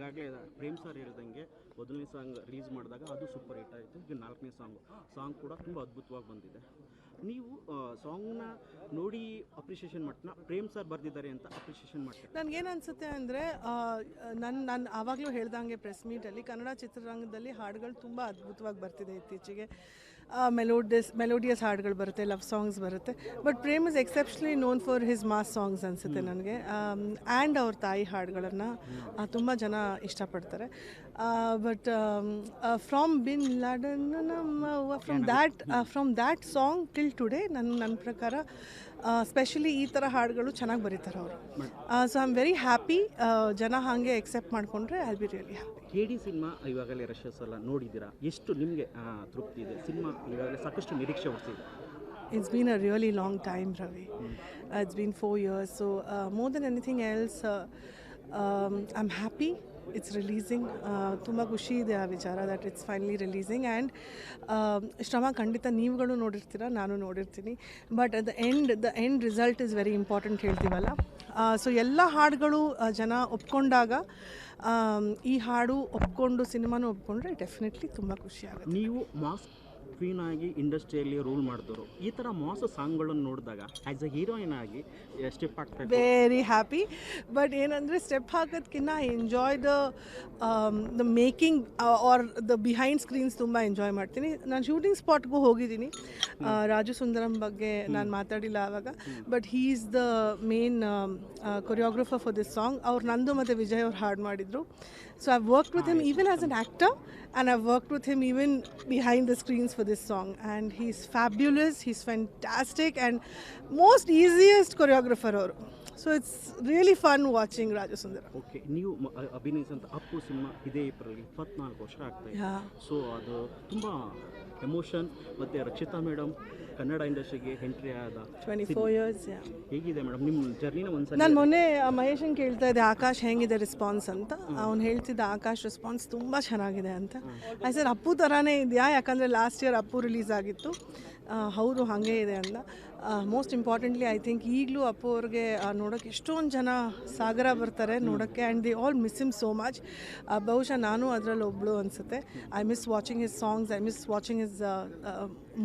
ಈಗಾಗಲೇ ಪ್ರೇಮ್ ಸರ್ ಹೇಳ್ದಂಗೆ ಮೊದಲನೇ ಸಾಂಗ್ ರಿಲೀಸ್ ಮಾಡಿದಾಗ ಅದು ಸೂಪರ್ ಹಿಟ್ ಆಯಿತು. ಈಗ 4ನೇ ಸಾಂಗ್ ಕೂಡ ತುಂಬ ಅದ್ಭುತವಾಗಿ ಬಂದಿದೆ. ನೀವು ಸಾಂಗ್ನ ನೋಡಿ ಅಪ್ರಿಷಿಯೇಷನ್ ಮಾಡ್ತೀರಾ, ಪ್ರೇಮ್ ಸರ್ ಬರೆದಿದ್ದಾರೆ ಅಂತ ಅಪ್ರಿಷಿಯೇಷನ್ ಮಾಡ್ತೀರಾ? ನನಗೇನು ಅನಿಸುತ್ತೆ ಅಂದರೆ ನಾನು ಆವಾಗಲೂ ಹೇಳ್ದಂಗೆ ಪ್ರೆಸ್ ಮೀಟಲ್ಲಿ ಕನ್ನಡ ಚಿತ್ರರಂಗದಲ್ಲಿ ಹಾಡುಗಳು ತುಂಬ ಅದ್ಭುತವಾಗಿ ಬರ್ತಿದೆ ಇತ್ತೀಚೆಗೆ. ಮೆಲೋಡಿಯಸ್ ಹಾಡುಗಳು ಬರುತ್ತೆ, ಲವ್ ಸಾಂಗ್ಸ್ ಬರುತ್ತೆ. But Prem is exceptionally known for his mass songs ಅನಿಸುತ್ತೆ ನನಗೆ. ಆ್ಯಂಡ್ ಅವ್ರ ತಾಯಿ ಹಾಡುಗಳನ್ನು ತುಂಬ ಜನ ಇಷ್ಟಪಡ್ತಾರೆ. But from bin Laden from that song till today ನನ್ನ ಪ್ರಕಾರ ಸ್ಪೆಷಲಿ ಈ ಥರ ಹಾಡುಗಳು ಚೆನ್ನಾಗಿ ಬರೀತಾರೆ ಅವರು. So I am very happy. ಜನ ಹಾಗೆ ಎಕ್ಸೆಪ್ಟ್ ಮಾಡಿಕೊಂಡ್ರೆ I be really happy. KD cinema ಇವಾಗಲೇ ರಶಸ್ ಎಲ್ಲ ನೋಡಿದ್ದೀರಾ, ಎಷ್ಟು ನಿಮಗೆ ತೃಪ್ತಿ ಇದೆ? ಸಿನಿಮಾ ಈಗಾಗಲೇ ಸಾಕಷ್ಟು ನಿರೀಕ್ಷೆ ಹುಟ್ಟಿಸಿದೆ. It's been a really long time, Ravi. It's been 4 years. So more than anything else, I'm happy it's releasing. ತುಂಬ ಖುಷಿ ಇದೆ ಆ ವಿಚಾರ that it's finally releasing. And ಶ್ರಮ ಖಂಡಿತ ನೀವುಗಳು ನೋಡಿರ್ತೀರ, ನಾನು ನೋಡಿರ್ತೀನಿ. But the end result is very important ಹೇಳ್ತೀವಲ್ಲ. ಸೊ ಎಲ್ಲ ಹಾಡುಗಳು ಜನ ಒಪ್ಕೊಂಡಾಗ ಈ ಹಾಡು ಒಪ್ಕೊಂಡು ಸಿನಿಮಾನು ಒಪ್ಕೊಂಡ್ರೆ ಡೆಫಿನೆಟ್ಲಿ ತುಂಬ ಖುಷಿ ಆಗುತ್ತೆ. ನೀವು ಮಾಸ್ ಕ್ವೀನ್ ಆಗಿ ಇಂಡಸ್ಟ್ರಿಯಲ್ಲಿ ರೂಲ್ ಮಾಡಿದವರು, ಈ ಥರ ಮೋಸ ಸಾಂಗ್ಗಳನ್ನು ನೋಡಿದಾಗ ಆ್ಯಸ್ ಅ ಹೀರೋಯಿನ್ ಆಗಿ ಸ್ಟೆಪ್ ಹಾಕ್ತಾರೆ. Very happy. ಬಟ್ ಏನಂದರೆ ಸ್ಟೆಪ್ ಹಾಕೋದಕ್ಕಿಂತ I enjoy the making or the behind screens ತುಂಬ ಎಂಜಾಯ್ ಮಾಡ್ತೀನಿ. ನಾನು ಶೂಟಿಂಗ್ ಸ್ಪಾಟ್ಗೂ ಹೋಗಿದ್ದೀನಿ. ರಾಜು ಸುಂದರಂ ಬಗ್ಗೆ ನಾನು ಮಾತಾಡಿಲ್ಲ ಆವಾಗ. But he is the main choreographer for this song. ಅವ್ರು ನಂದು ಮತ್ತು ವಿಜಯ್ ಅವ್ರು ಹಾಡು ಮಾಡಿದರು. So I worked with him even as an actor and I've worked with him even behind the screens for this song, and he's fabulous, he's fantastic and most easiest choreographer ಅವರು. So it's really fun watching Raju Sundaram. Okay, ನೀವು ಅಭಿನಯಿಸಿದಂಥ Appu cinema ಇದೇ April 24 ವರ್ಷ ಆಗ್ತಾ ಇದೆ. So ಅದು ತುಂಬ emotion. ಮತ್ತು Rakshita madam Kannada ಇಂಡಸ್ಟ್ರಿಗೆ ಎಂಟ್ರಿ ಆದ 24 years. ಹೇಗಿದೆ ಮೇಡಮ್ ನಿಮ್ಮ ಜರ್ನಿನ ಒಂದ್ಸಲ? ನಾನು ಮೊನ್ನೆ ಮಹೇಶನ್ ಕೇಳ್ತಾ ಇದ್ದೆ ಆಕಾಶ್ ಹೆಂಗಿದೆ ರೆಸ್ಪಾನ್ಸ್ ಅಂತ. ಅವ್ನು ಹೇಳ್ತಿದ್ದ ಆಕಾಶ್ ರೆಸ್ಪಾನ್ಸ್ ತುಂಬ ಚೆನ್ನಾಗಿದೆ ಅಂತ. ಸರ್ ಅಪ್ಪು ಥರನೇ ಇದೆಯಾ? ಯಾಕಂದರೆ ಲಾಸ್ಟ್ ಇಯರ್ ಅಪ್ಪು ರಿಲೀಸ್ ಆಗಿತ್ತು. ಹೌದು, ಹಾಗೇ ಇದೆ ಅಂದ. ಮೋಸ್ಟ್ ಇಂಪಾರ್ಟೆಂಟ್ಲಿ ಐ ಥಿಂಕ್ ಈಗಲೂ ಅಪ್ಪು ಅವ್ರಿಗೆ ನೋಡೋಕ್ಕೆ ಎಷ್ಟೊಂದು ಜನ ಸಾಗರ ಬರ್ತಾರೆ ನೋಡೋಕ್ಕೆ. And they all miss him so much. ಬಹುಶಃ ನಾನು ಅದರಲ್ಲಿ ಒಬ್ಬಳು ಅನಿಸುತ್ತೆ. I miss watching his songs, I miss watching his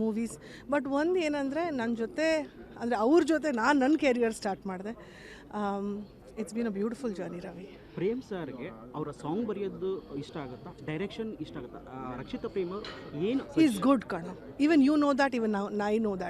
movies. But ಒಂದು ಏನಂದರೆ ನನ್ನ ಜೊತೆ ಅಂದರೆ ಅವ್ರ ಜೊತೆ ನಾನು ನನ್ನ ಕೆರಿಯರ್ ಸ್ಟಾರ್ಟ್ ಮಾಡಿದೆ. It's been a beautiful journey, Ravi. Prem ಸರ್ಗೆ ಅವರ ಸಾಂಗ್ ಬರೆಯೋದು ಇಷ್ಟ ಆಗುತ್ತಾ, ಡೈರೆಕ್ಷನ್ ಇಷ್ಟ ಆಗುತ್ತಾ? ರಕ್ಷಿತಾ ಪ್ರೇಮ್ ಏನು ಈಸ್ ಗುಡ್ ಕಣ. Even you know that, even I know that.